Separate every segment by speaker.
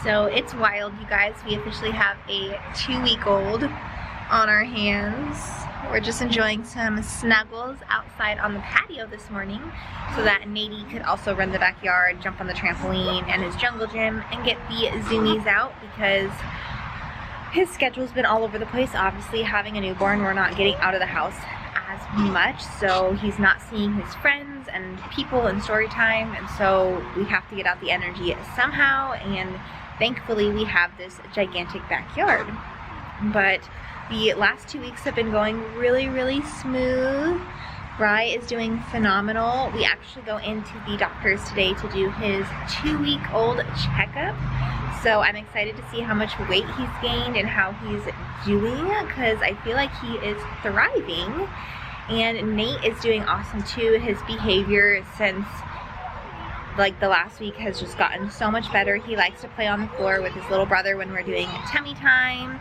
Speaker 1: So it's wild, you guys. We officially have a 2-week-old on our hands. We're just enjoying some snuggles outside on the patio this morning so that Nady could also run the backyard, jump on the trampoline and his jungle gym, and get the zoomies out because his schedule's been all over the place. Obviously, having a newborn, we're not getting out of the house as much, so he's not seeing his friends and people and story time, and so we have to get out the energy somehow, and thankfully we have this gigantic backyard. But the last 2 weeks have been going really, really smooth. Rye is doing phenomenal. We actually go into the doctor's today to do his 2-week-old checkup. So I'm excited to see how much weight he's gained and how he's doing, because I feel like he is thriving. And Nate is doing awesome too. His behavior since like the last week has just gotten so much better. He likes to play on the floor with his little brother when we're doing tummy time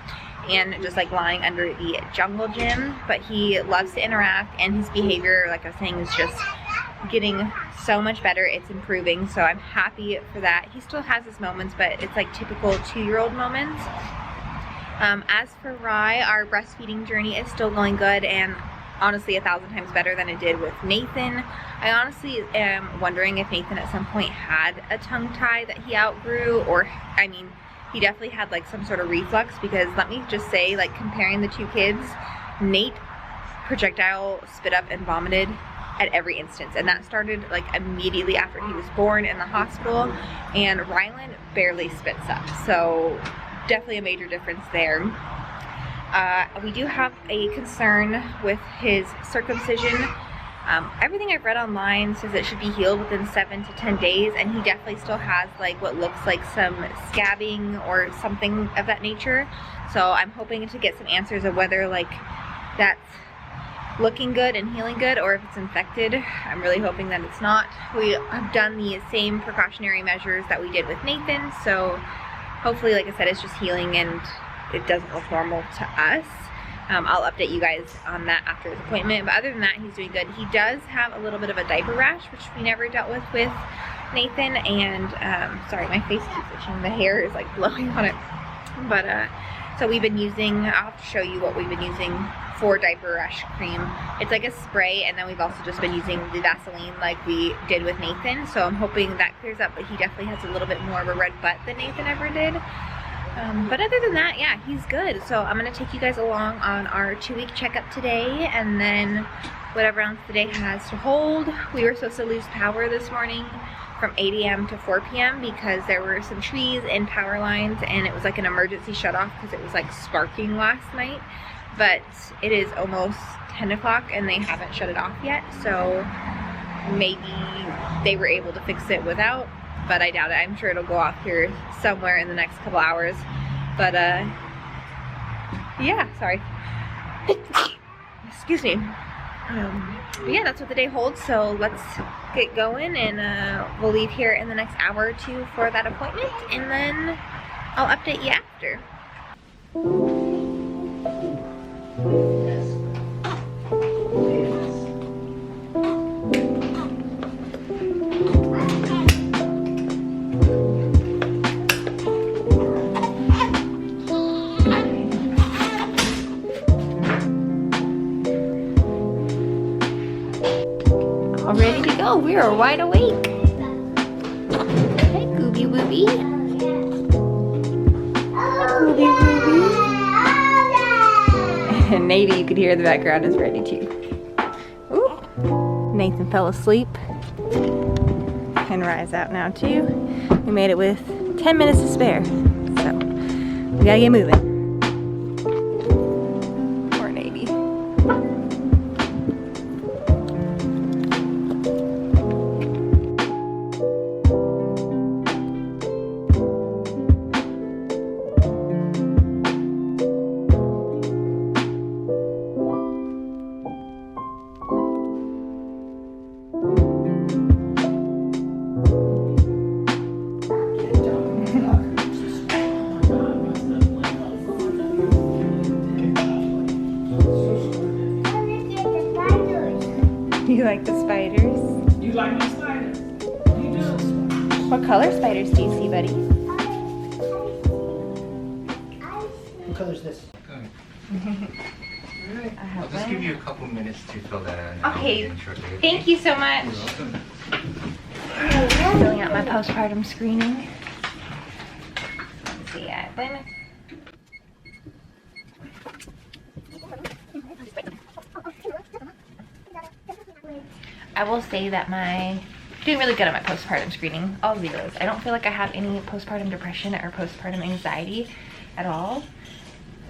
Speaker 1: and just like lying under the jungle gym, but he loves to interact, and his behavior, like I was saying, is just getting so much better. It's improving, so I'm happy for that. He still has his moments, but it's like typical 2-year-old moments. As for Rye, our breastfeeding journey is still going good, and honestly 1,000 times better than it did with Nathan. I honestly am wondering if Nathan at some point had a tongue tie that he outgrew, or I mean, he definitely had like some sort of reflux, because let me just say, like, comparing the two kids, Nate projectile spit up and vomited at every instance, and that started like immediately after he was born in the hospital, and Rylan barely spits up, so definitely a major difference there. We do have a concern with his circumcision. Everything I've read online says it should be healed within 7 to 10 days, and he definitely still has like what looks like some scabbing or something of that nature. So I'm hoping to get some answers of whether like that's looking good and healing good, or if it's infected. I'm really hoping that it's not. We have done the same precautionary measures that we did with Nathan, so hopefully, like I said, it's just healing and it doesn't look normal to us. I'll update you guys on that after his appointment, but other than that, he's doing good. He does have a little bit of a diaper rash, which we never dealt with Nathan, and sorry, my face keeps itching. The hair is like blowing on it. But so we've been using, I'll have to show you what we've been using for diaper rash cream. It's like a spray, and then we've also just been using the Vaseline like we did with Nathan, so I'm hoping that clears up, but he definitely has a little bit more of a red butt than Nathan ever did. But other than that, yeah, he's good. So I'm going to take you guys along on our 2-week checkup today, and then whatever else the day has to hold. We were supposed to lose power this morning from 8 a.m. to 4 p.m. because there were some trees and power lines, and it was like an emergency shut off because it was like sparking last night. But it is almost 10 o'clock and they haven't shut it off yet, so maybe they were able to fix it without, but I doubt it. I'm sure it'll go off here somewhere in the next couple hours. But yeah, sorry. Excuse me. But yeah, that's what the day holds, so let's get going, and we'll leave here in the next hour or two for that appointment, and then I'll update you after. All ready to go. We are wide awake. Hey, Gooby Wooby. Gooby Wooby. And Nady, you could hear in the background, is ready too. Ooh. Nathan fell asleep. And Rye's out now too. We made it with 10 minutes to spare. So, we gotta get moving. Poor Nady. You like the spiders?
Speaker 2: You like the spiders? You do.
Speaker 1: What color spiders do you see, buddy?
Speaker 2: What color is this?
Speaker 3: Alright.
Speaker 4: I'll just give you a couple minutes to fill that out. And
Speaker 1: Okay.
Speaker 4: I'll be in shortly, okay?
Speaker 1: Thank you so much.
Speaker 4: You're welcome.
Speaker 1: Filling out my postpartum screening. Let's see, then. I will say that doing really good on my postpartum screening, all zeros. I don't feel like I have any postpartum depression or postpartum anxiety at all,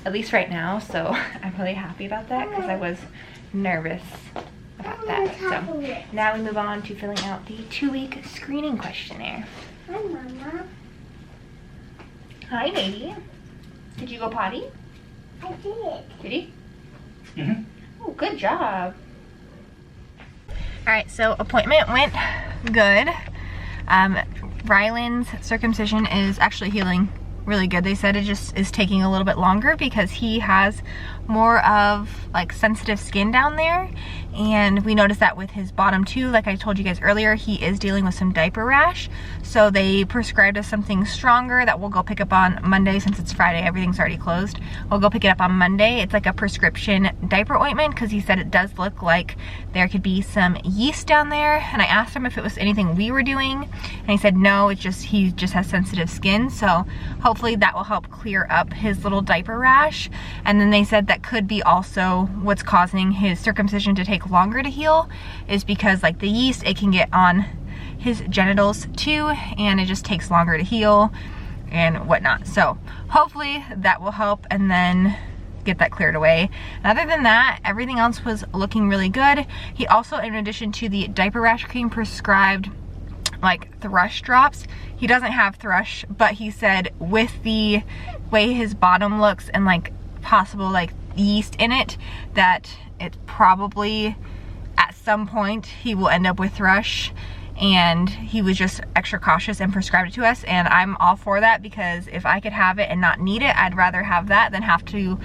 Speaker 1: at least right now, so I'm really happy about that because I was nervous about that. So now we move on to filling out the 2-week screening questionnaire.
Speaker 3: Hi, Mama.
Speaker 1: Hi, baby. Did you go potty?
Speaker 3: I did.
Speaker 1: Did you?
Speaker 4: Mm-hmm.
Speaker 1: Oh, good job. All right, so appointment went good. Ryland's circumcision is actually healing really good. They said it just is taking a little bit longer because he has more of like sensitive skin down there, and we noticed that with his bottom too. Like I told you guys earlier, he is dealing with some diaper rash, so they prescribed us something stronger that we'll go pick up on Monday. Since it's Friday, everything's already closed. We'll go pick it up on Monday. It's like a prescription diaper ointment because he said it does look like there could be some yeast down there, and I asked him if it was anything we were doing, and he said no, it's just he just has sensitive skin, so hopefully that will help clear up his little diaper rash. And then they said that could be also what's causing his circumcision to take longer to heal, is because like the yeast, it can get on his genitals too, and it just takes longer to heal and whatnot. So hopefully that will help and then get that cleared away. And other than that, everything else was looking really good. He also, in addition to the diaper rash cream, prescribed like thrush drops. He doesn't have thrush, but he said with the way his bottom looks and like possible like yeast in it, that it's probably at some point he will end up with thrush, and he was just extra cautious and prescribed it to us, and I'm all for that because if I could have it and not need it, I'd rather have that than have to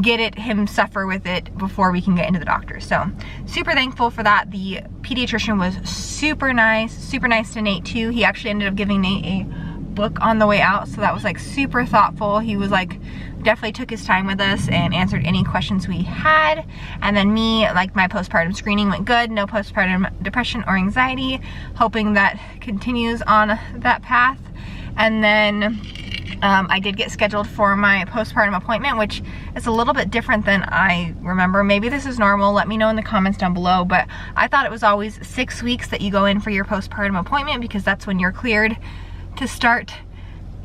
Speaker 1: get it, him suffer with it before we can get into the doctor. So super thankful for that. The pediatrician was super nice to Nate too. He actually ended up giving Nate a book on the way out, so that was like super thoughtful. He was like, definitely took his time with us and answered any questions we had. And then me, like my postpartum screening went good, no postpartum depression or anxiety, hoping that continues on that path. And then I did get scheduled for my postpartum appointment, which is a little bit different than I remember. Maybe this is normal, let me know in the comments down below, but I thought it was always 6 weeks that you go in for your postpartum appointment because that's when you're cleared to start,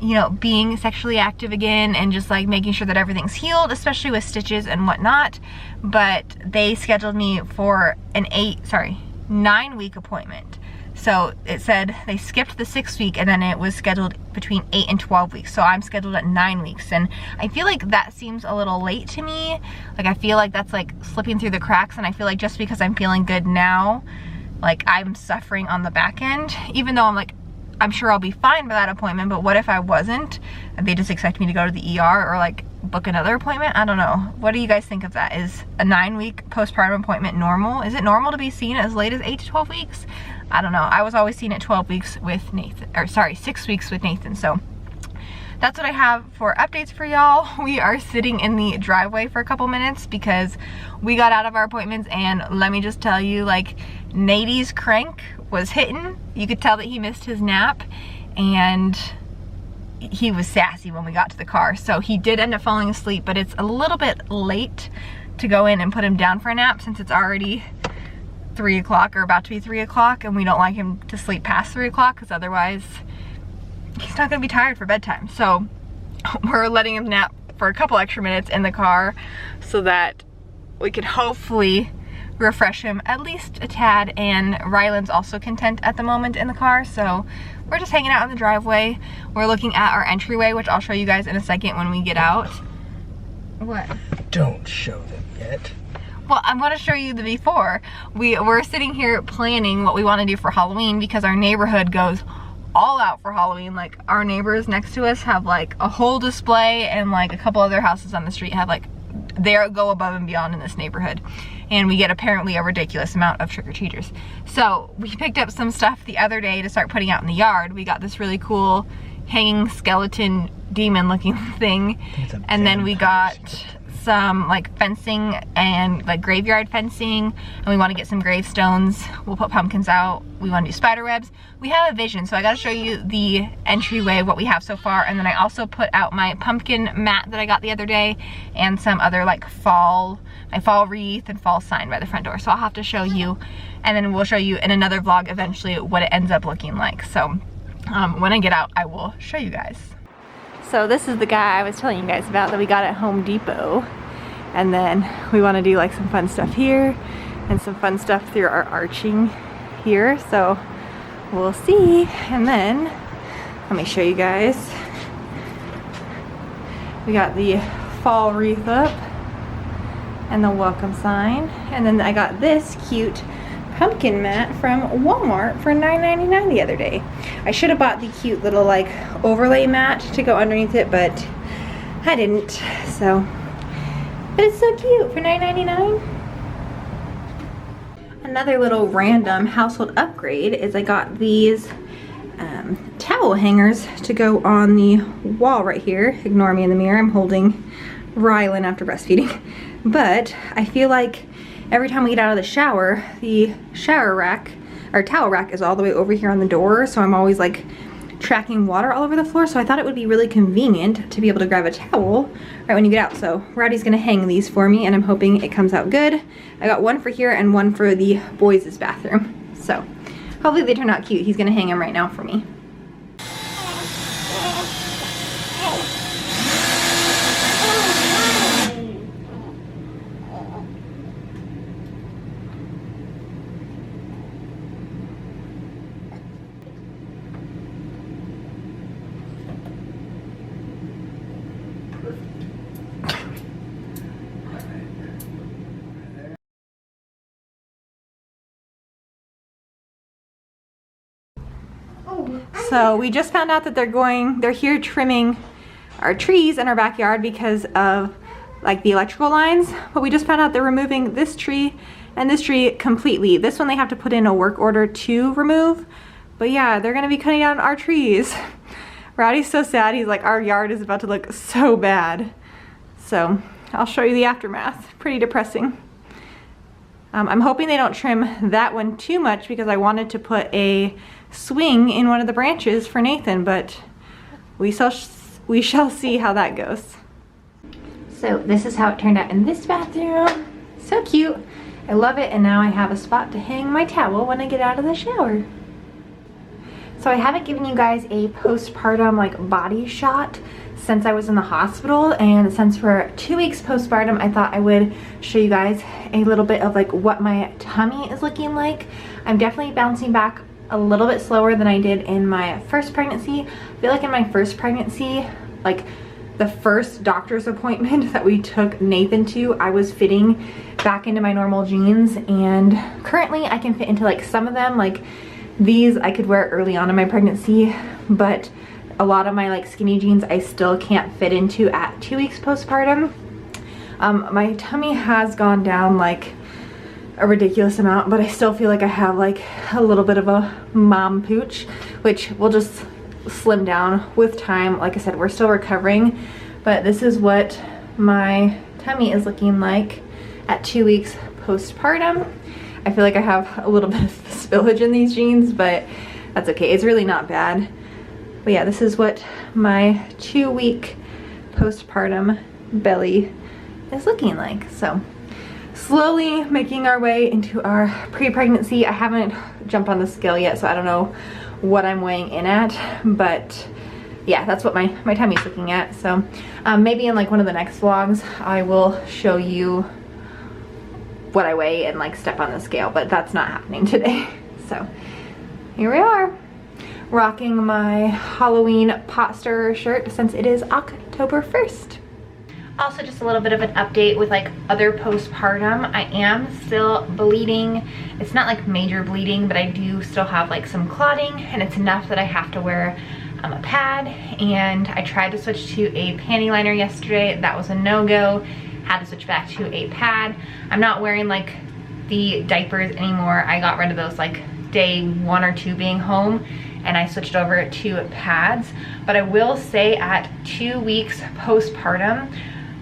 Speaker 1: you know, being sexually active again and just like making sure that everything's healed, especially with stitches and whatnot. But they scheduled me for an 9-week appointment. So it said they skipped the 6 week and then it was scheduled between 8 and 12 weeks. So I'm scheduled at 9 weeks, and I feel like that seems a little late to me. Like I feel like that's like slipping through the cracks, and I feel like just because I'm feeling good now, like I'm suffering on the back end, even though I'm like, I'm sure I'll be fine by that appointment, but what if I wasn't? They just expect me to go to the ER or like book another appointment? I don't know. What do you guys think of that? Is a 9-week postpartum appointment normal? Is it normal to be seen as late as 8 to 12 weeks? I don't know. I was always seen at 12 weeks with Nathan, or sorry, 6 weeks with Nathan. So that's what I have for updates for y'all. We are sitting in the driveway for a couple minutes because we got out of our appointments, and let me just tell you, like, Nate's crank was hitting. You could tell that he missed his nap, and he was sassy when we got to the car. So he did end up falling asleep, but it's a little bit late to go in and put him down for a nap since it's already 3 o'clock or about to be 3 o'clock, and we don't like him to sleep past 3 o'clock because otherwise he's not gonna be tired for bedtime. So we're letting him nap for a couple extra minutes in the car so that we could hopefully refresh him at least a tad. And Ryland's also content at the moment in the car, so we're just hanging out in the driveway. We're looking at our entryway, which I'll show you guys in a second when we get out. What?
Speaker 2: Don't show them yet.
Speaker 1: Well, I'm going to show you the before. We're sitting here planning what we want to do for Halloween because our neighborhood goes all out for Halloween. Like, our neighbors next to us have like a whole display, and like a couple other houses on the street have like, they go above and beyond in this neighborhood. And we get apparently a ridiculous amount of trick-or-treaters. So we picked up some stuff the other day to start putting out in the yard. We got this really cool hanging skeleton demon looking thing. And then we got some like fencing and like graveyard fencing, and we want to get some gravestones. We'll put pumpkins out. We want to do spider webs. We have a vision, so I got to show you the entryway, what we have so far. And then I also put out my pumpkin mat that I got the other day, and some other like my fall wreath and fall sign by the front door. So I'll have to show you, and then we'll show you in another vlog eventually what it ends up looking like. So when I get out, I will show you guys. So this is the guy I was telling you guys about that we got at Home Depot. And then we want to do like some fun stuff here and some fun stuff through our arching here. So we'll see. And then let me show you guys. We got the fall wreath up and the welcome sign. And then I got this cute pumpkin mat from Walmart for $9.99 the other day. I should have bought the cute little like overlay mat to go underneath it, but I didn't. So, but it's so cute for $9.99. Another little random household upgrade is I got these towel hangers to go on the wall right here. Ignore me in the mirror, I'm holding Rylan after breastfeeding. But I feel like every time we get out of the shower rack, or towel rack is all the way over here on the door, so I'm always like tracking water all over the floor, so I thought it would be really convenient to be able to grab a towel right when you get out. So Rowdy's gonna hang these for me, and I'm hoping it comes out good. I got one for here and one for the boys' bathroom. So hopefully they turn out cute. He's gonna hang them right now for me. So we just found out that they're here trimming our trees in our backyard because of like the electrical lines, but we just found out they're removing this tree and this tree completely. This one they have to put in a work order to remove, but yeah, they're gonna be cutting down our trees. Rowdy's so sad, he's like, our yard is about to look so bad. So I'll show you the aftermath. Pretty depressing. I'm hoping they don't trim that one too much because I wanted to put a swing in one of the branches for Nathan, but we shall see how that goes. So this is how it turned out in this bathroom. So cute. I love it, and now I have a spot to hang my towel when I get out of the shower. So I haven't given you guys a postpartum like body shot since I was in the hospital, and since we're 2 weeks postpartum, I thought I would show you guys a little bit of like what my tummy is looking like. I'm definitely bouncing back a little bit slower than I did in my first pregnancy. I feel like in my first pregnancy, like the first doctor's appointment that we took Nathan to, I was fitting back into my normal jeans, and currently I can fit into like some of them. Like these I could wear early on in my pregnancy, but a lot of my like skinny jeans I still can't fit into at 2 weeks postpartum. My tummy has gone down like a ridiculous amount, but I still feel like I have like a little bit of a mom pooch, which will just slim down with time. Like I said, we're still recovering, but this is what my tummy is looking like at 2 weeks postpartum. I feel like I have a little bit of spillage in these jeans, but that's okay. It's really not bad. But yeah, this is what my 2 week postpartum belly is looking like. So slowly making our way into our pre-pregnancy. I haven't jumped on the scale yet, so I don't know what I'm weighing in at, but yeah, that's what my tummy's looking at. So maybe in like one of the next vlogs, I will show you what I weigh and like step on the scale, but that's not happening today. So here we are, rocking my Halloween pot stirrer shirt since it is October 1st. Also, just a little bit of an update with like other postpartum. I am still bleeding. It's not like major bleeding, but I do still have like some clotting, and it's enough that I have to wear a pad. And I tried to switch to a panty liner yesterday. That was a no-go. Had to switch back to a pad. I'm not wearing like the diapers anymore. I got rid of those like day 1 or 2 being home, and I switched over to pads. But I will say at 2 weeks postpartum,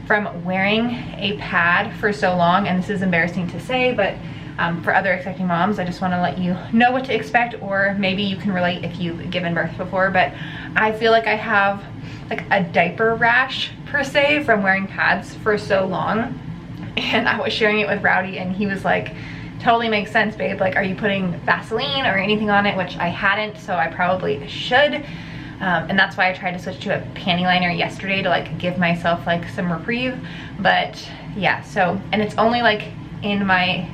Speaker 1: from wearing a pad for so long, and this is embarrassing to say, but for other expecting moms, I just want to let you know what to expect, or maybe you can relate if you've given birth before, but I feel like I have like a diaper rash per se from wearing pads for so long. And I was sharing it with Rowdy and he was like, totally makes sense, babe. Like, are you putting Vaseline or anything on it? Which I hadn't, so I probably should. And that's why I tried to switch to a panty liner yesterday to like give myself like some reprieve. But yeah, so, and it's only like in my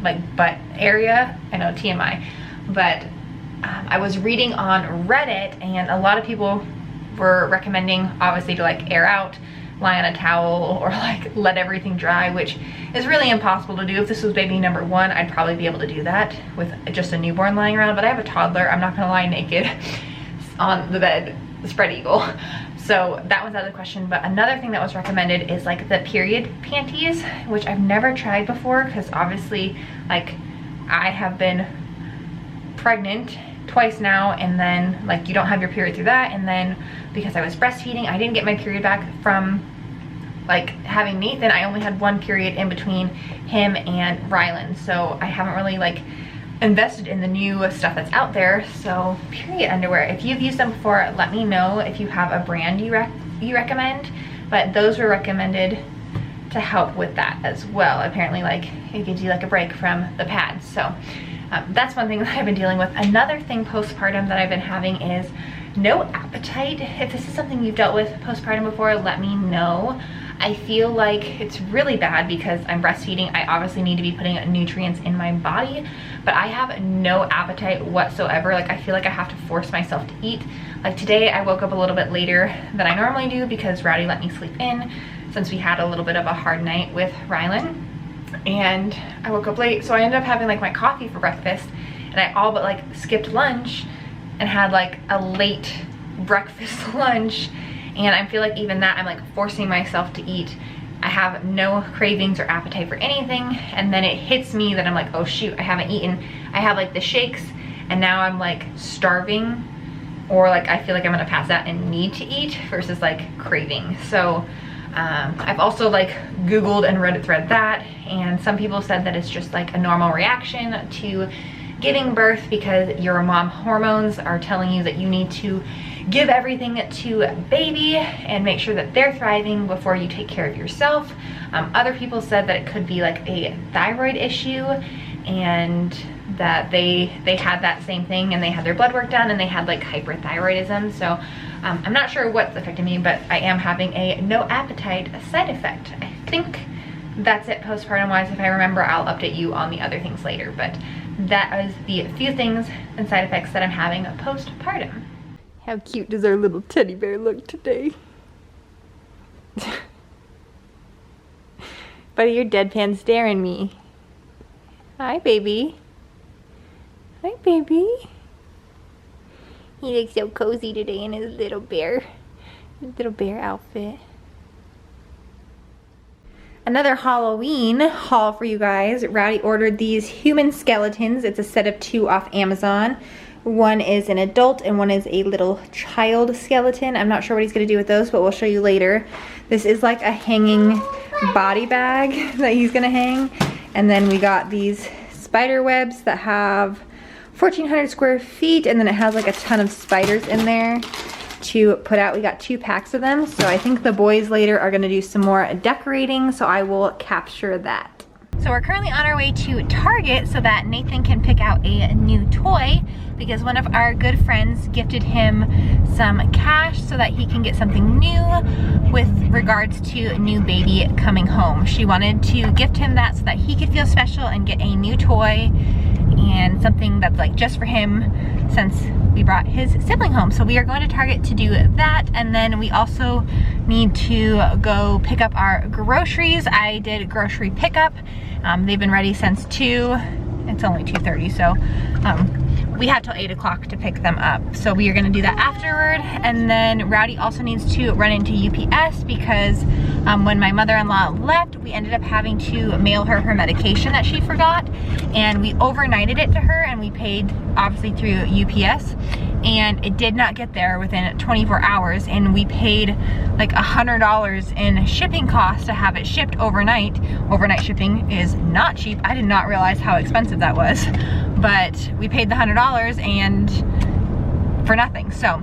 Speaker 1: like butt area. I know, TMI, but I was reading on Reddit and a lot of people were recommending obviously to like air out, lie on a towel, or like let everything dry, which is really impossible to do. If this was baby number 1, I'd probably be able to do that with just a newborn lying around, but I have a toddler. I'm not gonna lie naked on the bed, spread eagle. So that was out of the question. But another thing that was recommended is like the period panties, which I've never tried before because obviously like I have been pregnant twice now, and then like you don't have your period through that, and then because I was breastfeeding, I didn't get my period back from like having Nathan. I only had 1 period in between him and Rylan, so I haven't really like invested in the new stuff that's out there. So period underwear, if you've used them before, let me know if you have a brand you recommend, but those were recommended to help with that as well. Apparently like it gives you like a break from the pads. So that's one thing that I've been dealing with. Another thing postpartum that I've been having is no appetite. If this is something you've dealt with postpartum before, let me know. I feel like it's really bad because I'm breastfeeding. I obviously need to be putting nutrients in my body, but I have no appetite whatsoever. Like I feel like I have to force myself to eat. Like today I woke up a little bit later than I normally do because Rowdy let me sleep in since we had a little bit of a hard night with Rylan. And I woke up late, so I ended up having like my coffee for breakfast, and I all but like skipped lunch and had like a late breakfast lunch. And I feel like even that, I'm like forcing myself to eat. I have no cravings or appetite for anything, and then it hits me that I'm like, oh shoot, I haven't eaten. I have like the shakes, and now I'm like starving, or like I feel like I'm gonna pass out and need to eat versus like craving. So I've also like Googled and Reddit thread that, and some people said that it's just like a normal reaction to giving birth because your mom hormones are telling you that you need to give everything to baby and make sure that they're thriving before you take care of yourself. Other people said that it could be like a thyroid issue, and that they had that same thing and they had their blood work done and they had like hyperthyroidism. So I'm not sure what's affecting me, but I am having a no appetite side effect. I think that's it postpartum wise. If I remember, I'll update you on the other things later, but that is the few things and side effects that I'm having postpartum. How cute does our little teddy bear look today? Buddy, you're deadpan staring me. Hi, baby. Hi, baby. He looks so cozy today in his little bear outfit. Another Halloween haul for you guys. Rowdy ordered these human skeletons. It's a set of 2 off Amazon. One is an adult and one is a little child skeleton. I'm not sure what he's gonna do with those, but we'll show you later. This is like a hanging body bag that he's gonna hang. And then we got these spider webs that have 1,400 square feet, and then it has like a ton of spiders in there to put out. We got 2 packs of them, so I think the boys later are gonna do some more decorating, so I will capture that. So we're currently on our way to Target so that Nathan can pick out a new toy, because one of our good friends gifted him some cash so that he can get something new with regards to a new baby coming home. She wanted to gift him that so that he could feel special and get a new toy and something that's like just for him, since we brought his sibling home. So we are going to Target to do that, and then we also need to go pick up our groceries. I did grocery pickup. They've been ready since 2. It's only 2:30, so we had till 8 o'clock to pick them up. So we are gonna do that afterward. And then Rowdy also needs to run into UPS because when my mother-in-law left, we ended up having to mail her medication that she forgot. And we overnighted it to her, and we paid obviously through UPS. and it did not get there within 24 hours, and we paid like $100 in shipping costs to have it shipped overnight. Overnight shipping is not cheap. I did not realize how expensive that was, but we paid the $100 and for nothing. So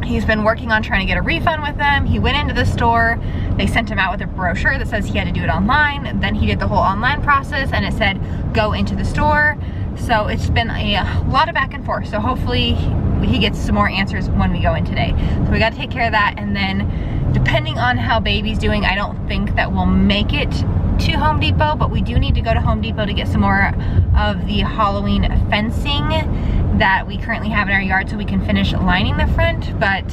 Speaker 1: he's been working on trying to get a refund with them. He went into the store, they sent him out with a brochure that says he had to do it online. Then he did the whole online process and it said go into the store. So it's been a lot of back and forth. So hopefully he gets some more answers when we go in today. So we gotta take care of that, and then depending on how baby's doing, I don't think that we'll make it to Home Depot, but we do need to go to Home Depot to get some more of the Halloween fencing that we currently have in our yard so we can finish lining the front. But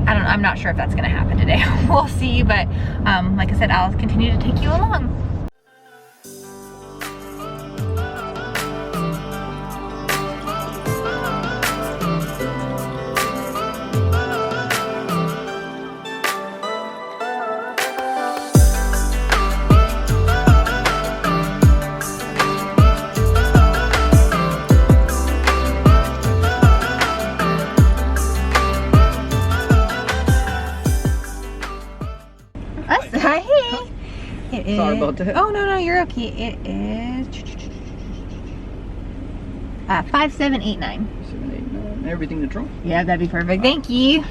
Speaker 1: I don't know, I'm not sure if that's gonna happen today. We'll see, but like I said, I'll continue to take you along.
Speaker 2: Sorry about that.
Speaker 1: Oh, no, you're okay. It is 5789.
Speaker 2: 789. Everything that's wrong.
Speaker 1: Yeah, that'd be perfect. Thank you.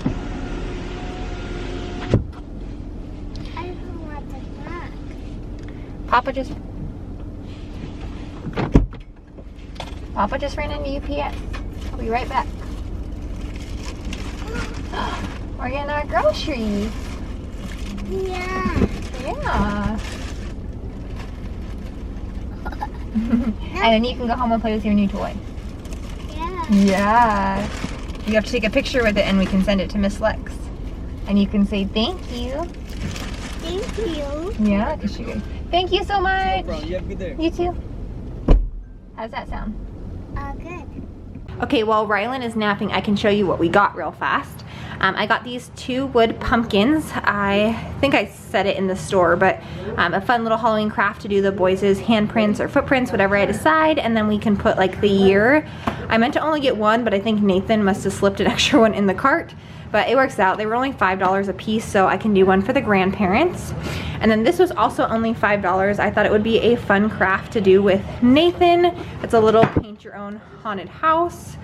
Speaker 3: I don't want the back.
Speaker 1: Papa just ran into UPS. I'll be right back. We're getting our groceries.
Speaker 3: Yeah.
Speaker 1: Yeah. And then you can go home and play with your new toy.
Speaker 3: Yeah.
Speaker 1: Yeah. You have to take a picture with it and we can send it to Miss Lex. And you can say thank you.
Speaker 3: Thank you.
Speaker 1: Yeah, because she. Thank you so much.
Speaker 2: No problem. You have a good day.
Speaker 1: You too. How's that sound?
Speaker 3: Good.
Speaker 1: Okay, while Rylan is napping, I can show you what we got real fast. I got these 2 wood pumpkins. I think I said it in the store, but a fun little Halloween craft to do the boys' handprints or footprints, whatever I decide, and then we can put like the year. I meant to only get 1, but I think Nathan must have slipped an extra one in the cart, but it works out. They were only $5 a piece, so I can do one for the grandparents. And then this was also only $5. I thought it would be a fun craft to do with Nathan. It's a little paint your own haunted house.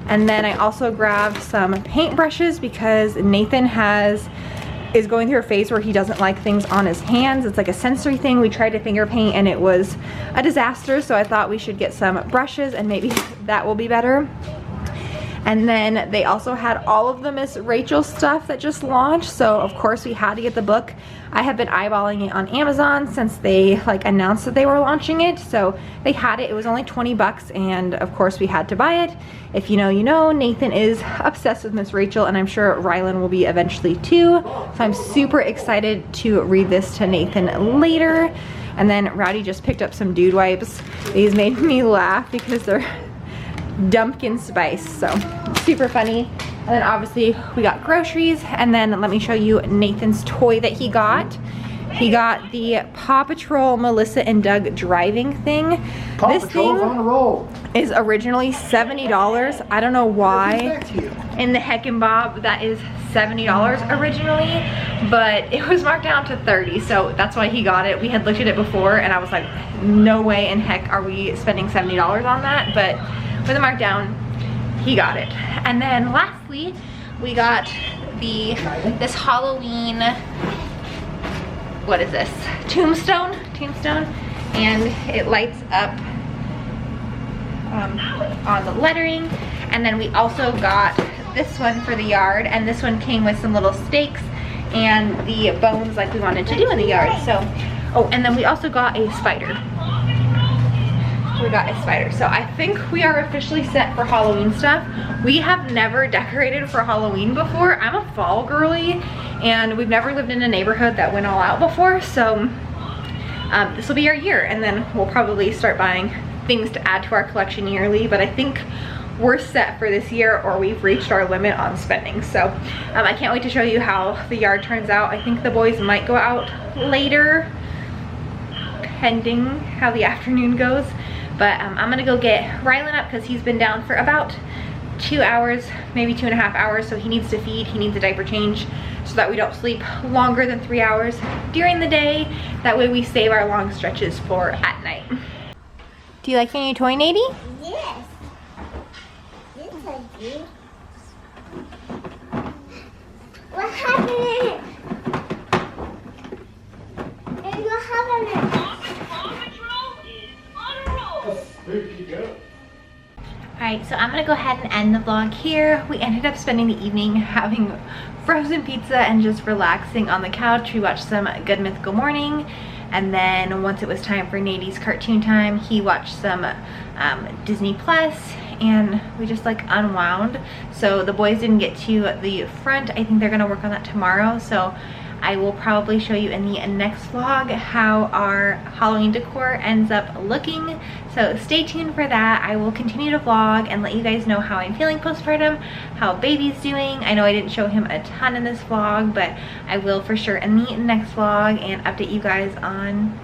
Speaker 1: And then I also grabbed some paintbrushes because Nathan is going through a phase where he doesn't like things on his hands. It's like a sensory thing. We tried to finger paint and it was a disaster, so I thought we should get some brushes and maybe that will be better. And then they also had all of the Miss Rachel stuff that just launched, so of course we had to get the book. I have been eyeballing it on Amazon since they like announced that they were launching it, so they had it. It was only 20 bucks, and of course we had to buy it. If you know, you know. Nathan is obsessed with Miss Rachel, and I'm sure Rylan will be eventually too, so I'm super excited to read this to Nathan later. And then Rowdy just picked up some dude wipes. These made me laugh because they're Dumpkin Spice, so super funny. And then obviously we got groceries, and then let me show you Nathan's toy that he got. He got the Paw Patrol Melissa and Doug driving thing. This thing
Speaker 2: on a roll.
Speaker 1: is originally $70. I don't know why in the heck and bob that is $70 originally, but it was marked down to $30, so that's why he got it. We had looked at it before and I was like, no way in heck are we spending $70 on that, but with a markdown, he got it. And then lastly, we got this Halloween, what is this? Tombstone, and it lights up on the lettering. And then we also got this one for the yard, and this one came with some little stakes and the bones like we wanted to do in the yard. So, oh, and then we also got a spider. So I think we are officially set for Halloween stuff. We have never decorated for Halloween before. I'm a fall girly, and we've never lived in a neighborhood that went all out before, so this will be our year, and then we'll probably start buying things to add to our collection yearly, but I think we're set for this year, or we've reached our limit on spending. So I can't wait to show you how the yard turns out. I think the boys might go out later, pending how the afternoon goes. But I'm gonna go get Rylan up because he's been down for about 2 hours, maybe 2.5 hours, so he needs to feed, he needs a diaper change so that we don't sleep longer than 3 hours during the day. That way we save our long stretches for at night. Do you like your new toy, Nady?
Speaker 3: Yes. Yes, I do. What happened? What happened?
Speaker 1: Alright, so I'm gonna go ahead and end the vlog here. We ended up spending the evening having frozen pizza and just relaxing on the couch. We watched some Good Mythical Morning, and then once it was time for Nady's cartoon time, he watched some Disney Plus, and we just like unwound. So the boys didn't get to the front. I think they're gonna work on that tomorrow, so I will probably show you in the next vlog how our Halloween decor ends up looking. So stay tuned for that. I will continue to vlog and let you guys know how I'm feeling postpartum, how baby's doing. I know I didn't show him a ton in this vlog, but I will for sure in the next vlog and update you guys on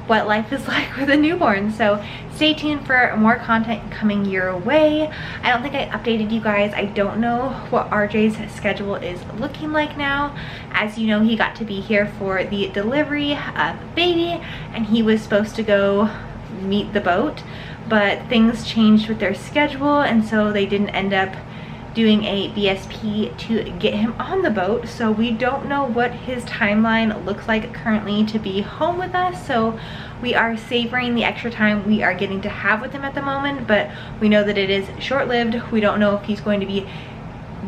Speaker 1: what life is like with a newborn. So stay tuned for more content coming your way. I don't think I updated you guys. I don't know what RJ's schedule is looking like now. As you know, he got to be here for the delivery of baby, and he was supposed to go meet the boat, but things changed with their schedule, and so they didn't end up doing a BSP to get him on the boat. So we don't know what his timeline looks like currently to be home with us. So we are savoring the extra time we are getting to have with him at the moment, but we know that it is short-lived. We don't know if he's going to be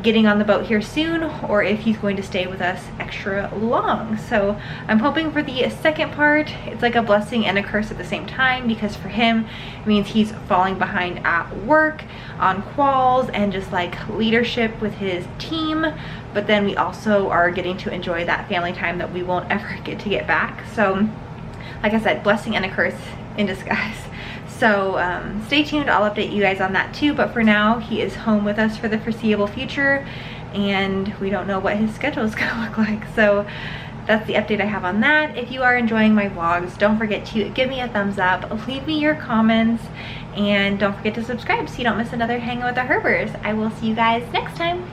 Speaker 1: getting on the boat here soon or if he's going to stay with us extra long. So I'm hoping for the second part. It's like a blessing and a curse at the same time, because for him it means he's falling behind at work, on quals, and just like leadership with his team, but then we also are getting to enjoy that family time that we won't ever get to get back. So like I said, blessing and a curse in disguise. So stay tuned, I'll update you guys on that too, but for now he is home with us for the foreseeable future, and we don't know what his schedule is gonna look like. So that's the update I have on that. If you are enjoying my vlogs, don't forget to give me a thumbs up, leave me your comments, and don't forget to subscribe so you don't miss another Hanging with the Herbers. I will see you guys next time.